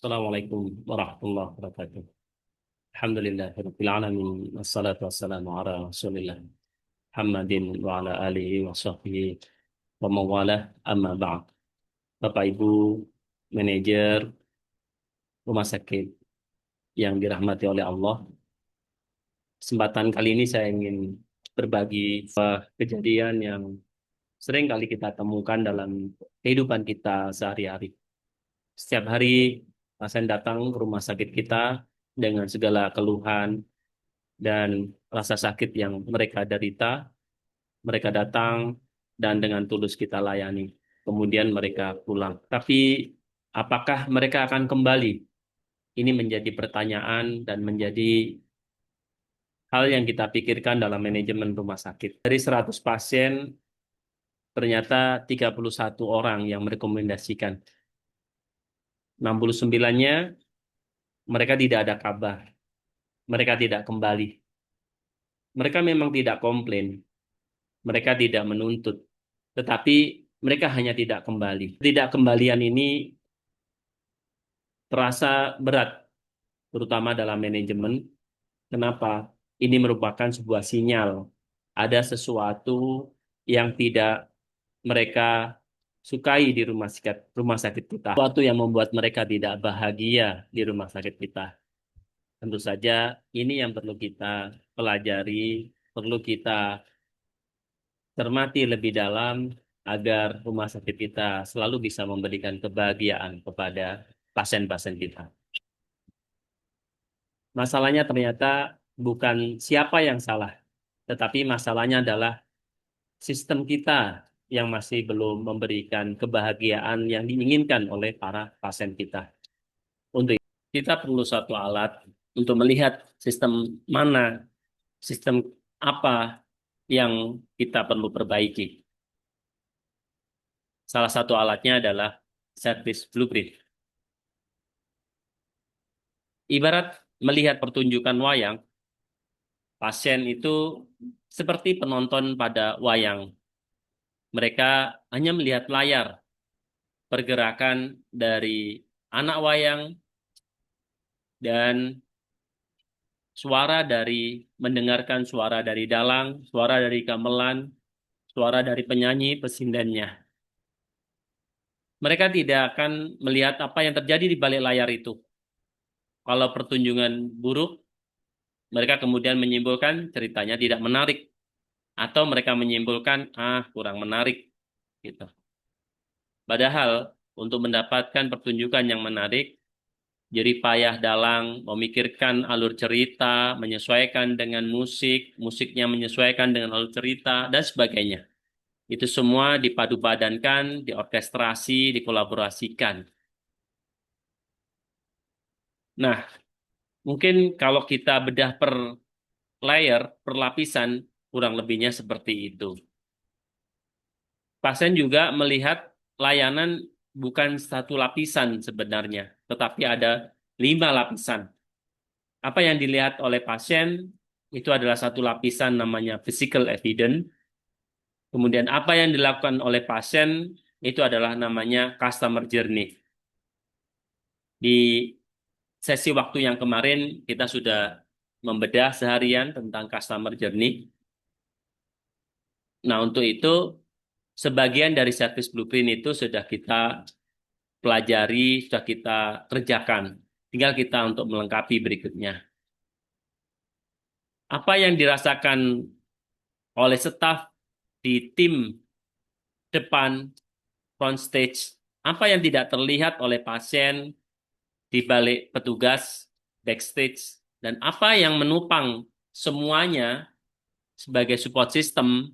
Assalamualaikum warahmatullahi wabarakatuh. Alhamdulillahirabbil alamin wassalatu wassalamu ala Rasulillah Muhammadin wa ala alihi wa sahbihi wa mawalah amma ba'd. Bapak Ibu manajer rumah sakit yang dirahmati oleh Allah, kesempatan kali ini saya ingin berbagi kejadian yang sering kali kita temukan dalam kehidupan kita sehari-hari. Setiap hari pasien datang ke rumah sakit kita dengan segala keluhan dan rasa sakit yang mereka derita, mereka datang dan dengan tulus kita layani. Kemudian mereka pulang. Tapi apakah mereka akan kembali? Ini menjadi pertanyaan dan menjadi hal yang kita pikirkan dalam manajemen rumah sakit. Dari 100 pasien, ternyata 31 orang yang merekomendasikan. 69-nya mereka tidak ada kabar. Mereka tidak kembali. Mereka memang tidak komplain. Mereka tidak menuntut. Tetapi mereka hanya tidak kembali. Tidak kembalian ini terasa berat, terutama dalam manajemen. Kenapa? Ini merupakan sebuah sinyal. Ada sesuatu yang tidak mereka sukai di rumah sakit kita. Sesuatu yang membuat mereka tidak bahagia di rumah sakit kita. Tentu saja ini yang perlu kita pelajari, perlu kita cermati lebih dalam agar rumah sakit kita selalu bisa memberikan kebahagiaan kepada pasien-pasien kita. Masalahnya ternyata bukan siapa yang salah, tetapi masalahnya adalah sistem kita yang masih belum memberikan kebahagiaan yang diinginkan oleh para pasien kita. Untuk itu, kita perlu satu alat untuk melihat sistem mana, sistem apa yang kita perlu perbaiki. Salah satu alatnya adalah service blueprint. Ibarat melihat pertunjukan wayang, pasien itu seperti penonton pada wayang. Mereka hanya melihat layar, pergerakan dari anak wayang, dan mendengarkan suara dari dalang, suara dari gamelan, suara dari penyanyi, pesindennya. Mereka tidak akan melihat apa yang terjadi di balik layar itu. Kalau pertunjukan buruk, mereka kemudian menyimpulkan ceritanya tidak menarik. Atau mereka menyimpulkan, kurang menarik. Gitu. Padahal, untuk mendapatkan pertunjukan yang menarik, jerih payah dalang, memikirkan alur cerita, menyesuaikan dengan musik, musiknya menyesuaikan dengan alur cerita, dan sebagainya. Itu semua dipadu-padankan, diorkestrasi, dikolaborasikan. Nah, mungkin kalau kita bedah per layer, per lapisan, kurang lebihnya seperti itu. Pasien juga melihat layanan bukan satu lapisan sebenarnya, tetapi ada 5 lapisan. Apa yang dilihat oleh pasien itu adalah satu lapisan namanya physical evidence. Kemudian apa yang dilakukan oleh pasien itu adalah namanya customer journey. Di sesi waktu yang kemarin kita sudah membedah seharian tentang customer journey. Nah, untuk itu sebagian dari service blueprint itu sudah kita pelajari, sudah kita kerjakan. Tinggal kita untuk melengkapi berikutnya. Apa yang dirasakan oleh staf di tim depan front stage, apa yang tidak terlihat oleh pasien di balik petugas backstage, dan apa yang menopang semuanya sebagai support system,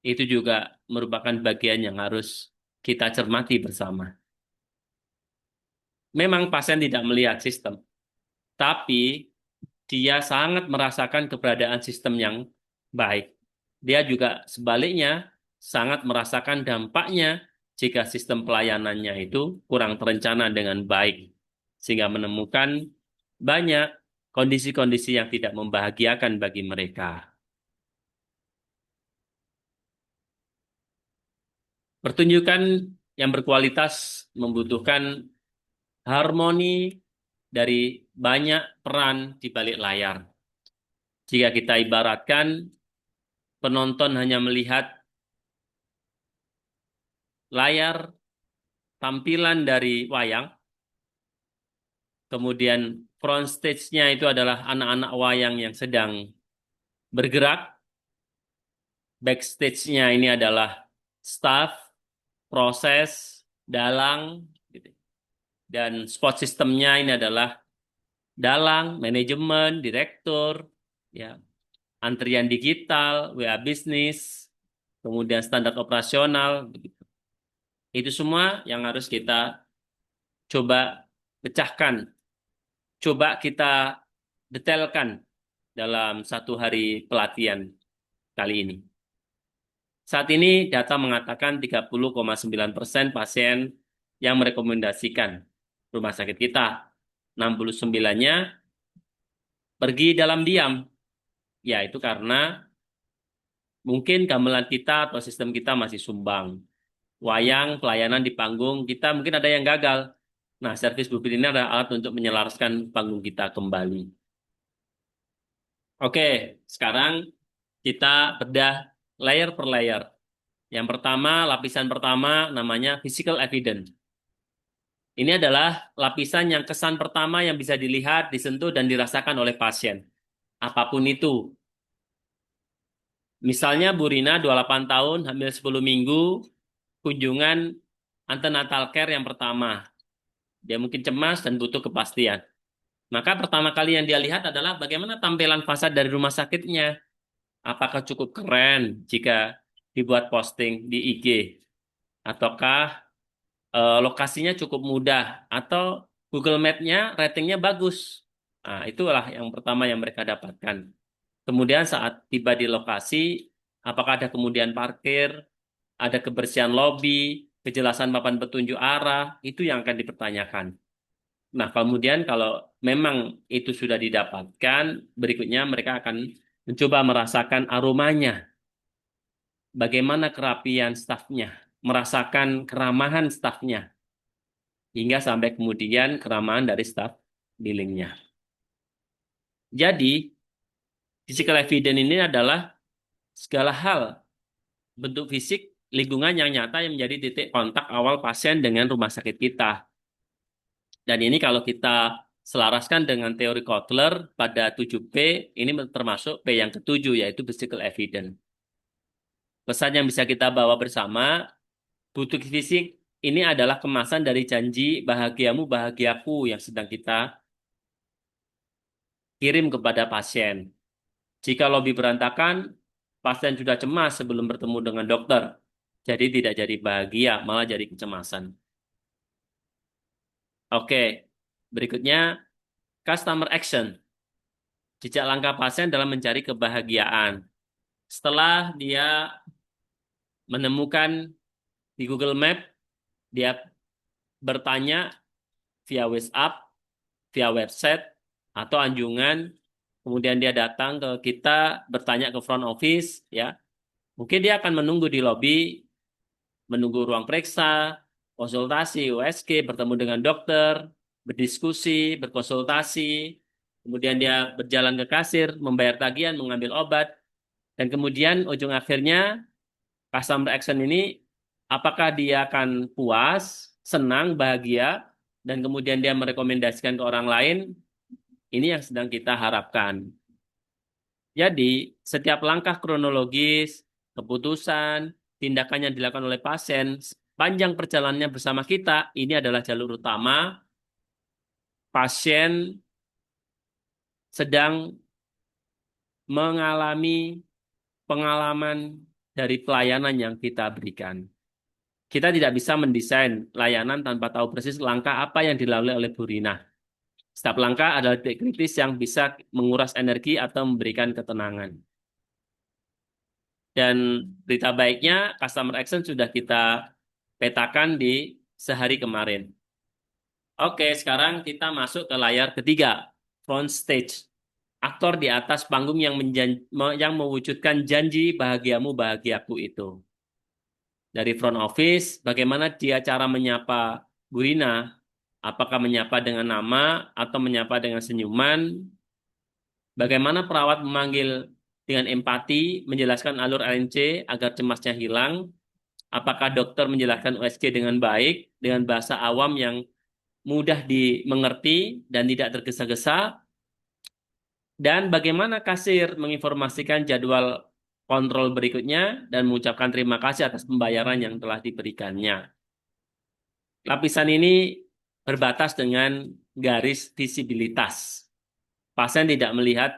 itu juga merupakan bagian yang harus kita cermati bersama. Memang pasien tidak melihat sistem, tapi dia sangat merasakan keberadaan sistem yang baik. Dia juga sebaliknya sangat merasakan dampaknya jika sistem pelayanannya itu kurang terencana dengan baik, sehingga menemukan banyak kondisi-kondisi yang tidak membahagiakan bagi mereka. Pertunjukan yang berkualitas membutuhkan harmoni dari banyak peran di balik layar. Jika kita ibaratkan penonton hanya melihat layar tampilan dari wayang, kemudian front stage-nya itu adalah anak-anak wayang yang sedang bergerak, backstage-nya ini adalah staff, proses, dalang, gitu. Dan support system-nya ini adalah dalang, manajemen, direktur, ya, antrian digital, WA bisnis, kemudian standar operasional, begitu. Itu semua yang harus kita coba pecahkan, coba kita detailkan dalam satu hari pelatihan kali ini. Saat ini data mengatakan 30,9% pasien yang merekomendasikan rumah sakit kita. 69-nya pergi dalam diam. Ya, itu karena mungkin gamelan kita atau sistem kita masih sumbang. Wayang, pelayanan di panggung, kita mungkin ada yang gagal. Nah, servis blueprint ini adalah alat untuk menyelaraskan panggung kita kembali. Oke, sekarang kita bedah layer per layer. Yang pertama, lapisan pertama namanya physical evidence. Ini adalah lapisan yang kesan pertama yang bisa dilihat, disentuh, dan dirasakan oleh pasien. Apapun itu. Misalnya Bu Rina, 28 tahun, hamil 10 minggu, kunjungan antenatal care yang pertama. Dia mungkin cemas dan butuh kepastian. Maka pertama kali yang dia lihat adalah bagaimana tampilan fasad dari rumah sakitnya. Apakah cukup keren jika dibuat posting di IG? Ataukah lokasinya cukup mudah? Atau Google Map-nya ratingnya bagus? Nah, itulah yang pertama yang mereka dapatkan. Kemudian saat tiba di lokasi, apakah ada kemudian parkir, ada kebersihan lobi, kejelasan papan petunjuk arah, itu yang akan dipertanyakan. Nah, kemudian kalau memang itu sudah didapatkan, berikutnya mereka akan mencoba merasakan aromanya, bagaimana kerapian stafnya, merasakan keramahan stafnya, hingga sampai kemudian keramahan dari staf billingnya. Jadi, physical evidence ini adalah segala hal, bentuk fisik, lingkungan yang nyata yang menjadi titik kontak awal pasien dengan rumah sakit kita. Dan ini kalau kita selaraskan dengan teori Kotler pada 7P, ini termasuk P yang ketujuh, yaitu physical evidence. Pesan yang bisa kita bawa bersama, butuh fisik ini adalah kemasan dari janji bahagiamu, bahagiaku yang sedang kita kirim kepada pasien. Jika lobi berantakan, pasien sudah cemas sebelum bertemu dengan dokter. Jadi tidak jadi bahagia, malah jadi kecemasan. Oke, berikutnya customer action. Jejak langkah pasien dalam mencari kebahagiaan. Setelah dia menemukan di Google Map, dia bertanya via WhatsApp, via website, atau anjungan, kemudian dia datang ke kita, bertanya ke front office, ya. Mungkin dia akan menunggu di lobi, menunggu ruang periksa, konsultasi, USG, bertemu dengan dokter, berdiskusi, berkonsultasi, kemudian dia berjalan ke kasir, membayar tagihan, mengambil obat, dan kemudian ujung akhirnya customer action ini apakah dia akan puas, senang, bahagia, dan kemudian dia merekomendasikan ke orang lain, ini yang sedang kita harapkan. Jadi, setiap langkah kronologis, keputusan, tindakan yang dilakukan oleh pasien, panjang perjalanannya bersama kita, ini adalah jalur utama pasien sedang mengalami pengalaman dari pelayanan yang kita berikan. Kita tidak bisa mendesain layanan tanpa tahu persis langkah apa yang dilalui oleh Bu Rina. Setiap langkah adalah titik kritis yang bisa menguras energi atau memberikan ketenangan. Dan berita baiknya, customer action sudah kita petakan di sehari kemarin. Oke, sekarang kita masuk ke layar ketiga, front stage. Aktor di atas panggung yang mewujudkan janji bahagiamu, bahagiaku itu. Dari front office, bagaimana dia cara menyapa Bu Rina, apakah menyapa dengan nama atau menyapa dengan senyuman, bagaimana perawat memanggil dengan empati, menjelaskan alur ANC agar cemasnya hilang, apakah dokter menjelaskan USG dengan baik, dengan bahasa awam yang mudah dimengerti dan tidak tergesa-gesa, dan bagaimana kasir menginformasikan jadwal kontrol berikutnya dan mengucapkan terima kasih atas pembayaran yang telah diberikannya. Lapisan ini berbatas dengan garis visibilitas. Pasien tidak melihat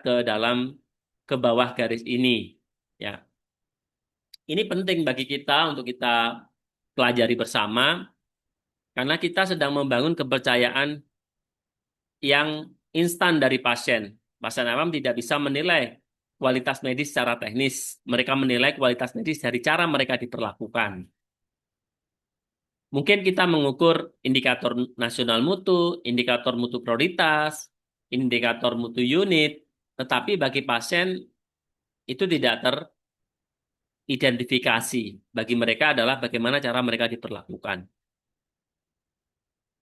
ke bawah garis ini. Ya, ini penting bagi kita untuk kita pelajari bersama karena kita sedang membangun kepercayaan yang instan dari pasien. Pasien awam tidak bisa menilai kualitas medis secara teknis. Mereka menilai kualitas medis dari cara mereka diperlakukan. Mungkin kita mengukur indikator nasional mutu, indikator mutu prioritas, indikator mutu unit, tetapi bagi pasien itu tidak teridentifikasi. Bagi mereka adalah bagaimana cara mereka diperlakukan.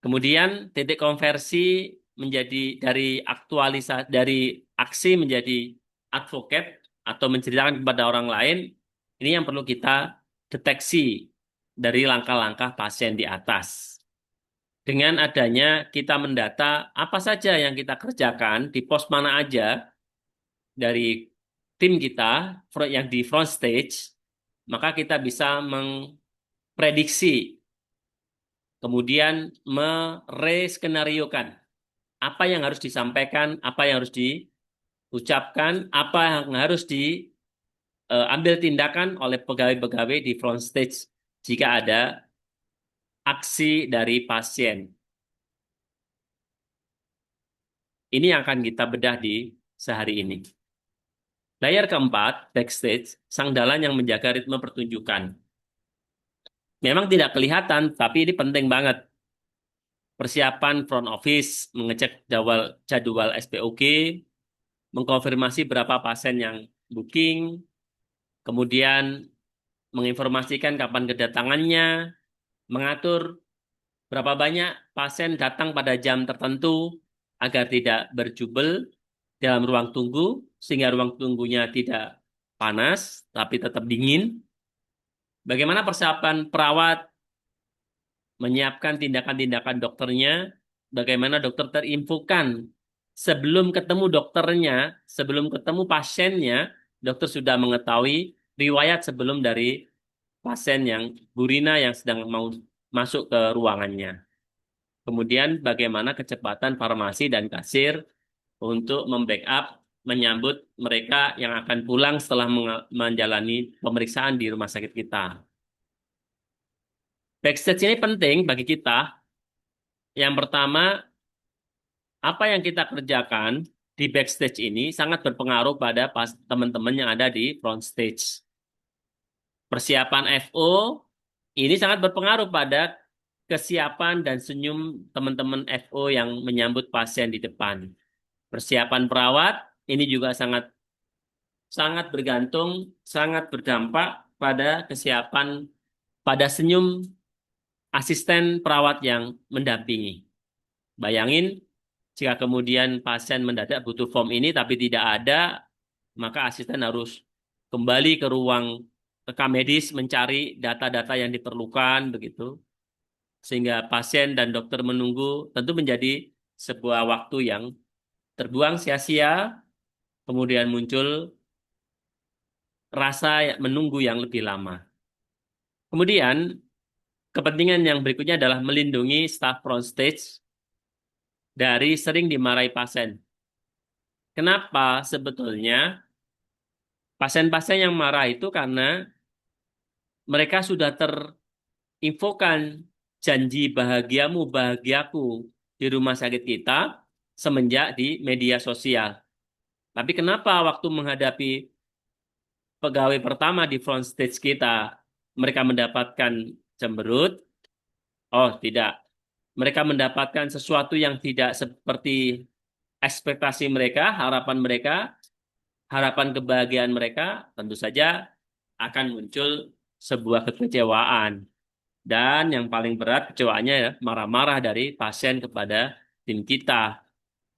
Kemudian titik konversi menjadi dari aksi menjadi advocate atau menceritakan kepada orang lain, ini yang perlu kita deteksi dari langkah-langkah pasien di atas. Dengan adanya kita mendata apa saja yang kita kerjakan di pos mana aja dari tim kita yang di front stage, maka kita bisa memprediksi, kemudian mereskenariokan apa yang harus disampaikan, apa yang harus diucapkan, apa yang harus diambil tindakan oleh pegawai-pegawai di front stage jika ada aksi dari pasien. Ini yang akan kita bedah di sehari ini. Layar keempat, backstage, sang dalang yang menjaga ritme pertunjukan. Memang tidak kelihatan, tapi ini penting banget. Persiapan front office, mengecek jadwal SPOG, mengkonfirmasi berapa pasien yang booking, kemudian menginformasikan kapan kedatangannya, mengatur berapa banyak pasien datang pada jam tertentu agar tidak berjubel dalam ruang tunggu, sehingga ruang tunggunya tidak panas, tapi tetap dingin. Bagaimana persiapan perawat menyiapkan tindakan-tindakan dokternya, bagaimana dokter terinfokan sebelum ketemu dokternya, sebelum ketemu pasiennya, dokter sudah mengetahui riwayat sebelum dari pasien yang burina yang sedang mau masuk ke ruangannya. Kemudian bagaimana kecepatan farmasi dan kasir untuk membackup, menyambut mereka yang akan pulang setelah menjalani pemeriksaan di rumah sakit kita. Backstage ini penting bagi kita. Yang pertama, apa yang kita kerjakan di backstage ini sangat berpengaruh pada teman-teman yang ada di front stage. Persiapan FO ini sangat berpengaruh pada kesiapan dan senyum teman-teman FO yang menyambut pasien di depan. Persiapan perawat ini juga sangat sangat bergantung, sangat berdampak pada kesiapan, pada senyum asisten perawat yang mendampingi. Bayangin, jika kemudian pasien mendadak butuh form ini tapi tidak ada, maka asisten harus kembali ke ruang rekam medis mencari data-data yang diperlukan begitu. Sehingga pasien dan dokter menunggu tentu menjadi sebuah waktu yang terbuang sia-sia, kemudian muncul rasa menunggu yang lebih lama. Kemudian, kepentingan yang berikutnya adalah melindungi staf front stage dari sering dimarahi pasien. Kenapa sebetulnya pasien-pasien yang marah itu karena mereka sudah terinfokan janji bahagiamu, bahagiaku di rumah sakit kita semenjak di media sosial. Tapi kenapa waktu menghadapi pegawai pertama di front stage kita, mereka mendapatkan cemberut? Oh, tidak. Mereka mendapatkan sesuatu yang tidak seperti ekspektasi mereka, harapan kebahagiaan mereka, tentu saja akan muncul sebuah kekecewaan. Dan yang paling berat kecoanya ya marah-marah dari pasien kepada tim kita.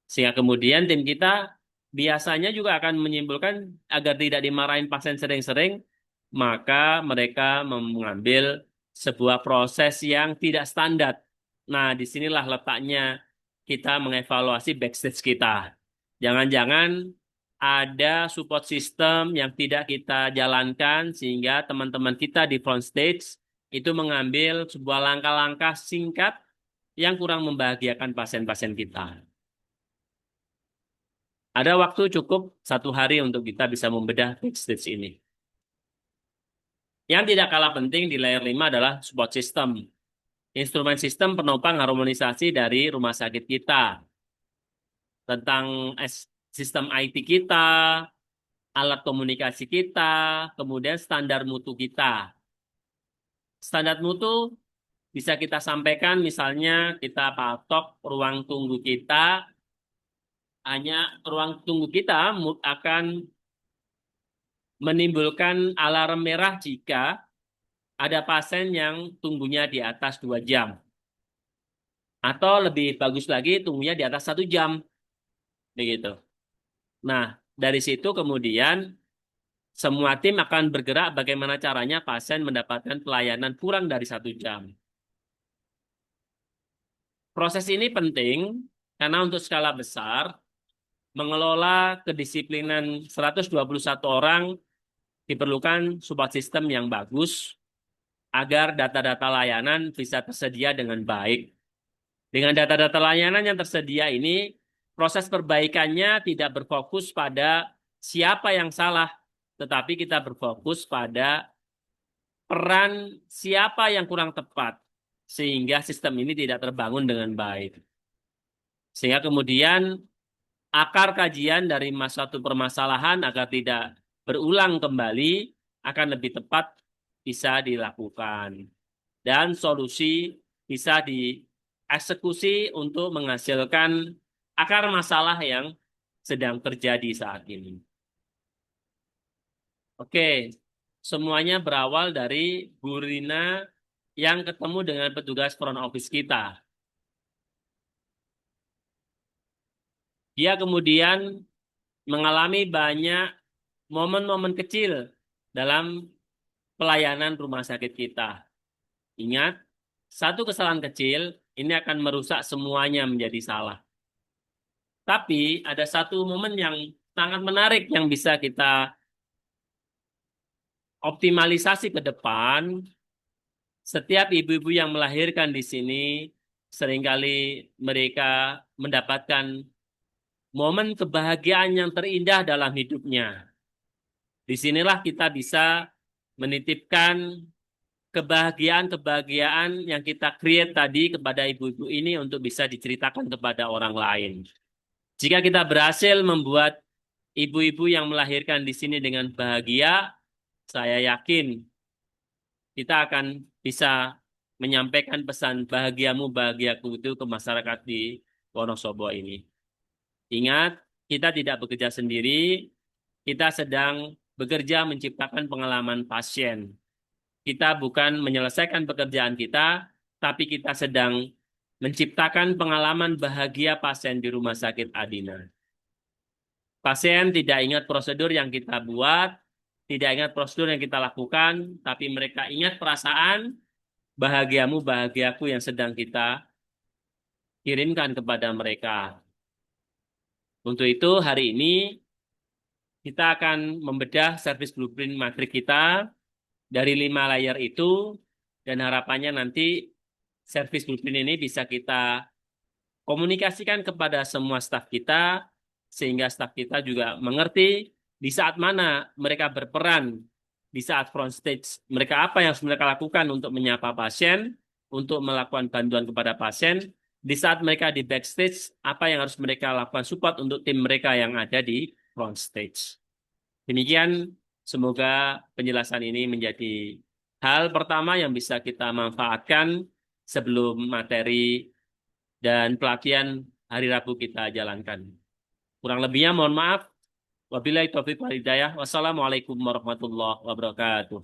Sehingga kemudian tim kita biasanya juga akan menyimpulkan agar tidak dimarahin pasien sering-sering, maka mereka mengambil sebuah proses yang tidak standar. Nah, disinilah letaknya kita mengevaluasi backstage kita. Jangan-jangan ada support system yang tidak kita jalankan sehingga teman-teman kita di front stage itu mengambil sebuah langkah-langkah singkat yang kurang membahagiakan pasien-pasien kita. Ada waktu cukup 1 hari untuk kita bisa membedah backstage ini. Yang tidak kalah penting di layer 5 adalah support system. Instrumen sistem penopang harmonisasi dari rumah sakit kita. Tentang sistem IT kita, alat komunikasi kita, kemudian standar mutu kita. Standar mutu bisa kita sampaikan misalnya kita patok ruang tunggu kita, hanya ruang tunggu kita akan menimbulkan alarm merah jika ada pasien yang tunggunya di atas 2 jam. Atau lebih bagus lagi tunggunya di atas 1 jam. Begitu. Nah, dari situ kemudian semua tim akan bergerak bagaimana caranya pasien mendapatkan pelayanan kurang dari 1 jam. Proses ini penting karena untuk skala besar, mengelola kedisiplinan 121 orang diperlukan support system yang bagus agar data-data layanan bisa tersedia dengan baik. Dengan data-data layanan yang tersedia ini, proses perbaikannya tidak berfokus pada siapa yang salah, tetapi kita berfokus pada peran siapa yang kurang tepat, sehingga sistem ini tidak terbangun dengan baik. Sehingga kemudian akar kajian dari suatu permasalahan agar tidak berulang kembali akan lebih tepat bisa dilakukan. Dan solusi bisa dieksekusi untuk menghasilkan akar masalah yang sedang terjadi saat ini. Oke, semuanya berawal dari Bu Rina yang ketemu dengan petugas front office kita. Dia kemudian mengalami banyak momen-momen kecil dalam pelayanan rumah sakit kita. Ingat, satu kesalahan kecil ini akan merusak semuanya menjadi salah. Tapi ada satu momen yang sangat menarik yang bisa kita optimalisasi ke depan. Setiap ibu-ibu yang melahirkan di sini, seringkali mereka mendapatkan momen kebahagiaan yang terindah dalam hidupnya. Disinilah kita bisa menitipkan kebahagiaan-kebahagiaan yang kita create tadi kepada ibu-ibu ini untuk bisa diceritakan kepada orang lain. Jika kita berhasil membuat ibu-ibu yang melahirkan di sini dengan bahagia, saya yakin kita akan bisa menyampaikan pesan bahagiamu, bahagiaku itu ke masyarakat di Wonosobo ini. Ingat, kita tidak bekerja sendiri, kita sedang bekerja menciptakan pengalaman pasien. Kita bukan menyelesaikan pekerjaan kita, tapi kita sedang menciptakan pengalaman bahagia pasien di Rumah Sakit Adina. Pasien tidak ingat prosedur yang kita buat, tidak ingat prosedur yang kita lakukan, tapi mereka ingat perasaan bahagiamu, bahagiaku yang sedang kita kirimkan kepada mereka. Untuk itu, hari ini kita akan membedah service blueprint matrik kita dari 5 layer itu, dan harapannya nanti service blueprint ini bisa kita komunikasikan kepada semua staf kita, sehingga staf kita juga mengerti di saat mana mereka berperan, di saat front stage, mereka apa yang harus mereka lakukan untuk menyapa pasien, untuk melakukan bantuan kepada pasien, di saat mereka di backstage, apa yang harus mereka lakukan support untuk tim mereka yang ada di front stage. Demikian, semoga penjelasan ini menjadi hal pertama yang bisa kita manfaatkan sebelum materi dan pelatihan hari Rabu kita jalankan. Kurang lebihnya mohon maaf. Wabillahi taufiq wal hidayah. Wassalamualaikum warahmatullahi wabarakatuh.